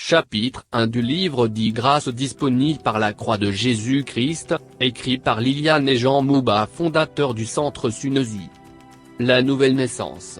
Chapitre 1 du livre dit Grâce disponible par la croix de Jésus-Christ, écrit par Liliane et Jean Mouba, fondateurs du Centre Sunesie. La nouvelle naissance.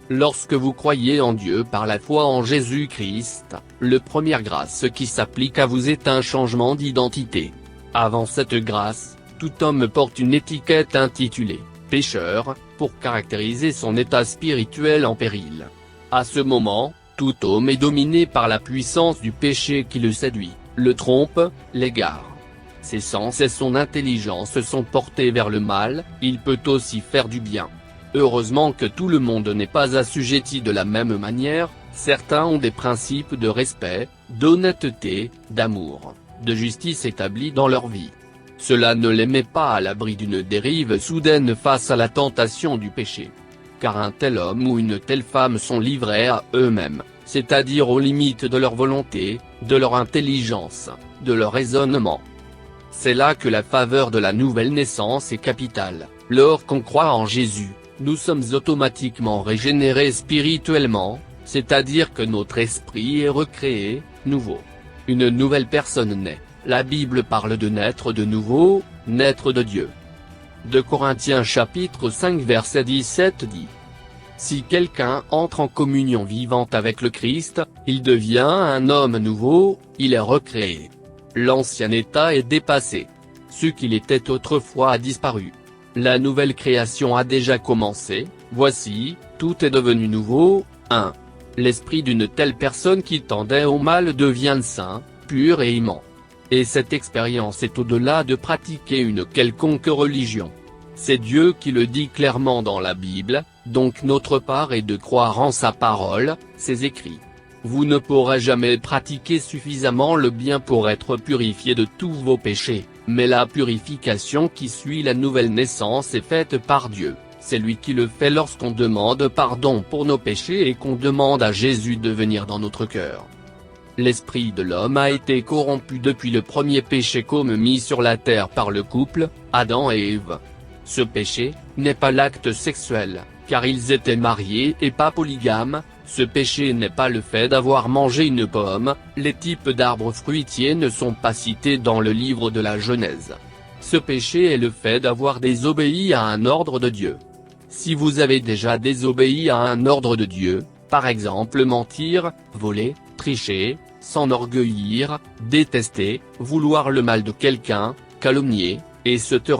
Lorsque vous croyez en Dieu par la foi en Jésus-Christ, la première grâce qui s'applique à vous est un changement d'identité. Avant cette grâce, tout homme porte une étiquette intitulée « pécheur » pour caractériser son état spirituel en péril. À ce moment, tout homme est dominé par la puissance du péché qui le séduit, le trompe, l'égare. Ses sens et son intelligence sont portés vers le mal, il peut aussi faire du bien. Heureusement que tout le monde n'est pas assujetti de la même manière, certains ont des principes de respect, d'honnêteté, d'amour, de justice établis dans leur vie. Cela ne les met pas à l'abri d'une dérive soudaine face à la tentation du péché. Car un tel homme ou une telle femme sont livrés à eux-mêmes, c'est-à-dire aux limites de leur volonté, de leur intelligence, de leur raisonnement. C'est là que la faveur de la nouvelle naissance est capitale. Lorsqu'on croit en Jésus, nous sommes automatiquement régénérés spirituellement, c'est-à-dire que notre esprit est recréé, nouveau. Une nouvelle personne naît. La Bible parle de naître de nouveau, naître de Dieu. 2 Corinthiens chapitre 5 verset 17 dit : Si quelqu'un entre en communion vivante avec le Christ, il devient un homme nouveau, il est recréé. L'ancien état est dépassé. Ce qu'il était autrefois a disparu. La nouvelle création a déjà commencé, voici, tout est devenu nouveau. 1. L'esprit d'une telle personne qui tendait au mal devient saint, pur et aimant. Et cette expérience est au-delà de pratiquer une quelconque religion. C'est Dieu qui le dit clairement dans la Bible, donc notre part est de croire en sa parole, ses écrits. Vous ne pourrez jamais pratiquer suffisamment le bien pour être purifié de tous vos péchés, mais la purification qui suit la nouvelle naissance est faite par Dieu. C'est lui qui le fait lorsqu'on demande pardon pour nos péchés et qu'on demande à Jésus de venir dans notre cœur. L'esprit de l'homme a été corrompu depuis le premier péché commis sur la terre par le couple, Adam et Ève. Ce péché n'est pas l'acte sexuel, car ils étaient mariés et pas polygames. Ce péché n'est pas le fait d'avoir mangé une pomme, les types d'arbres fruitiers ne sont pas cités dans le livre de la Genèse. Ce péché est le fait d'avoir désobéi à un ordre de Dieu. Si vous avez déjà désobéi à un ordre de Dieu, par exemple mentir, voler, tricher, s'enorgueillir, détester, vouloir le mal de quelqu'un, calomnier, etc.,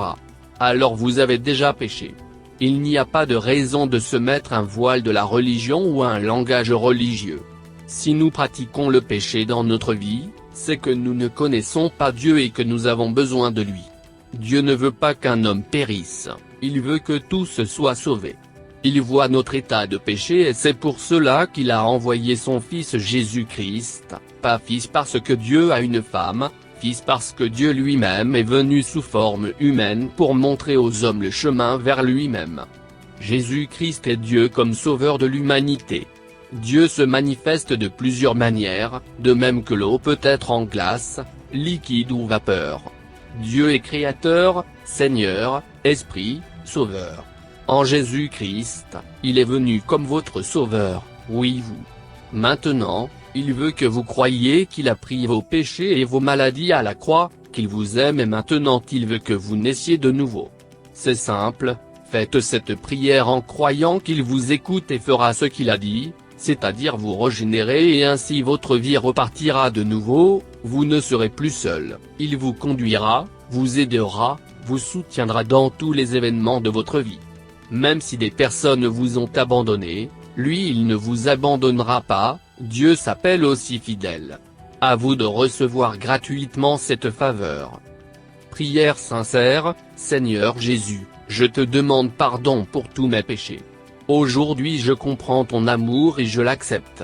alors vous avez déjà péché. Il n'y a pas de raison de se mettre un voile de la religion ou un langage religieux. Si nous pratiquons le péché dans notre vie, c'est que nous ne connaissons pas Dieu et que nous avons besoin de lui. Dieu ne veut pas qu'un homme périsse, il veut que tous soient sauvés. Il voit notre état de péché et c'est pour cela qu'il a envoyé son Fils Jésus-Christ, pas Fils parce que Dieu a une femme, Fils parce que Dieu lui-même est venu sous forme humaine pour montrer aux hommes le chemin vers lui-même. Jésus-Christ est Dieu comme sauveur de l'humanité. Dieu se manifeste de plusieurs manières, de même que l'eau peut être en glace, liquide ou vapeur. Dieu est créateur, Seigneur, Esprit, Sauveur. En Jésus-Christ, il est venu comme votre sauveur, oui vous. Maintenant, il veut que vous croyiez qu'il a pris vos péchés et vos maladies à la croix, qu'il vous aime et maintenant il veut que vous naissiez de nouveau. C'est simple, faites cette prière en croyant qu'il vous écoute et fera ce qu'il a dit, c'est-à-dire vous régénérer et ainsi votre vie repartira de nouveau, vous ne serez plus seul, il vous conduira, vous aidera, vous soutiendra dans tous les événements de votre vie. Même si des personnes vous ont abandonné, lui il ne vous abandonnera pas, Dieu s'appelle aussi fidèle. À vous de recevoir gratuitement cette faveur. Prière sincère, Seigneur Jésus, je te demande pardon pour tous mes péchés. Aujourd'hui je comprends ton amour et je l'accepte.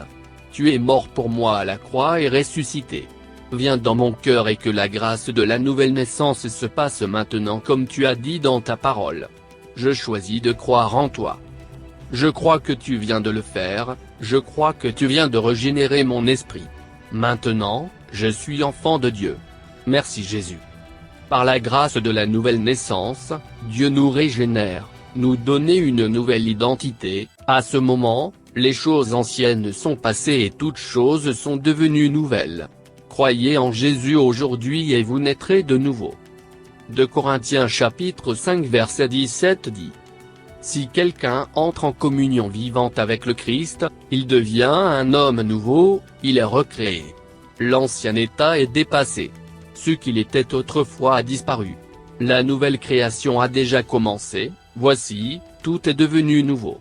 Tu es mort pour moi à la croix et ressuscité. Viens dans mon cœur et que la grâce de la nouvelle naissance se passe maintenant comme tu as dit dans ta parole. Je choisis de croire en toi. Je crois que tu viens de le faire, je crois que tu viens de régénérer mon esprit. Maintenant, je suis enfant de Dieu. Merci Jésus. Par la grâce de la nouvelle naissance, Dieu nous régénère, nous donne une nouvelle identité. À ce moment, Les choses anciennes sont passées et toutes choses sont devenues nouvelles. Croyez en Jésus aujourd'hui et vous naîtrez de nouveau. 2 Corinthiens chapitre 5 verset 17 dit. Si quelqu'un entre en communion vivante avec le Christ, il devient un homme nouveau, il est recréé. L'ancien état est dépassé. Ce qu'il était autrefois a disparu. La nouvelle création a déjà commencé, voici, tout est devenu nouveau.